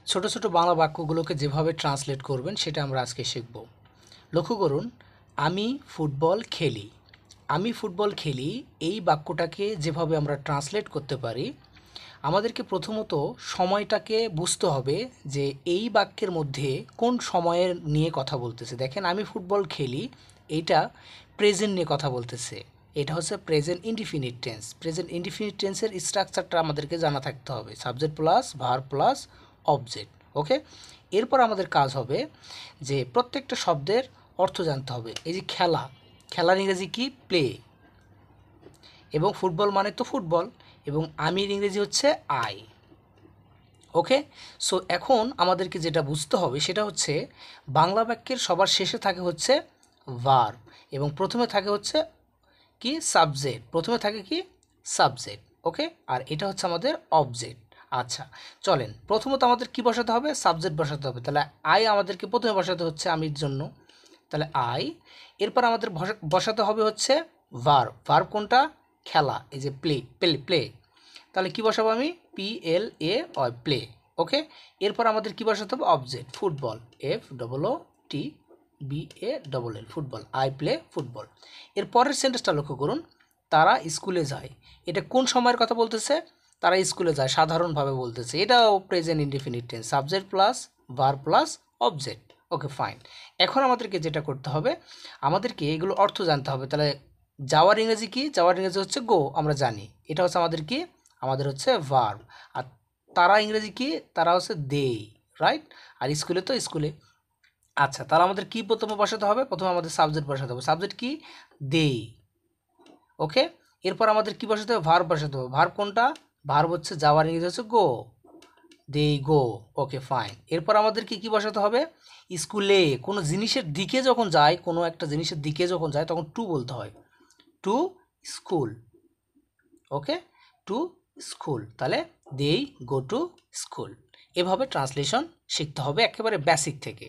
ছোট ছোট বাংলা বাক্যগুলোকে যেভাবে ট্রান্সলেট করবেন সেটা আমরা আজকে শিখব। লক্ষ্য করুন, আমি ফুটবল খেলি। আমি ফুটবল খেলি এই বাক্যটাকে যেভাবে আমরা ট্রান্সলেট করতে পারি, আমাদেরকে প্রথমত সময়টাকে বুঝতে হবে যে এই বাক্যের মধ্যে কোন সময়ের নিয়ে কথা বলতেছে। দেখেন, আমি ফুটবল খেলি, এইটা প্রেজেন্ট নিয়ে কথা বলতেছে। এটা হচ্ছে present indefinite tense. Present indefinite টেন্সের স্ট্রাকচারটা আমাদেরকে জানা থাকতে হবে, subject plus verb plus object. Okay, এরপর আমাদের কাজ হবে যে প্রত্যেকটা শব্দের অর্থ জানতে হবে। এই যে খেলা, খেলার ইংরেজি কি? প্লে। এবং ফুটবল মানে তো ফুটবল, এবং আমির ইংরেজি হচ্ছে আই। ওকে, সো এখন আমাদেরকে যেটা বুঝতে হবে সেটা হচ্ছে বাংলা বাক্যের সবার শেষে থাকে হচ্ছে ভার্ব, এবং প্রথমে থাকে হচ্ছে কি? সাবজেক্ট। প্রথমে থাকে কি? সাবজেক্ট। ওকে, আর এটা হচ্ছে আমাদের অবজেক্ট। আচ্ছা, চলেন প্রথমত আমাদের কি বসাতে হবে? সাবজেক্ট বসাতে হবে। তাহলে আই আমাদেরকে প্রথমে বসাতে হচ্ছে আমির জন্য, তাহলে আই। এরপর আমাদের বসাতে হবে হচ্ছে ভার্ব। ভার্ব কোনটা? খেলা, এই যে প্লে, প্লে প্লে। তাহলে কি বসাবো আমি? P L A Y, play. Okay, এরপর আমাদের কি বসাতে হবে? Object, football, F double O T B A double L, football, I play football. এর পরের সেন্টেন্সটা লক্ষ্য করুন, তারা স্কুলে যায়। এটা কোন সময়ের কথা বলতেছে? তারা স্কুলে যায়, সাধারণভাবে বলতেছে। এটাও present indefinite tense, subject plus verb plus object. Okay, fine. এখন আমাদেরকে যেটা করতে হবে, আমাদেরকে এগুলো অর্থ জানতে হবে। তাহলে যাওয়ার ইংরেজি কি? যাওয়ার ইংরেজি হচ্ছে গো, আমরা জানি। এটা হচ্ছে আমাদের কি? আমাদের হচ্ছে ভার্ব। আর তারা ইংরেজি কি? তারা হচ্ছে দে, রাইট? আর স্কুলে তো স্কুলে। আচ্ছা, তাহলে আমাদের কি প্রথমে বসাতে হবে? প্রথমে আমাদের সাবজেক্ট বসাতে হবে। সাবজেক্ট কি? দে। ওকে, এরপর আমাদের কি বসাতে হবে? ভার্ব বসাতে হবে। ভার্ব কোনটা? ভার্ব হচ্ছে যাওয়ার ইংরেজি হচ্ছে গো, দে গো। ওকে, ফাইন। এরপর আমাদেরকে কি বসাতে হবে? স্কুলে। কোনো জিনিসের দিকে যখন যায়, কোনো একটা জিনিসের দিকে যখন যায়, তখন টু বলতে হয়। To school. Okay, to school. তাহলে দেই গো টু স্কুল। এভাবে ট্রান্সলেশন শিখতে হবে একেবারে বেসিক থেকে।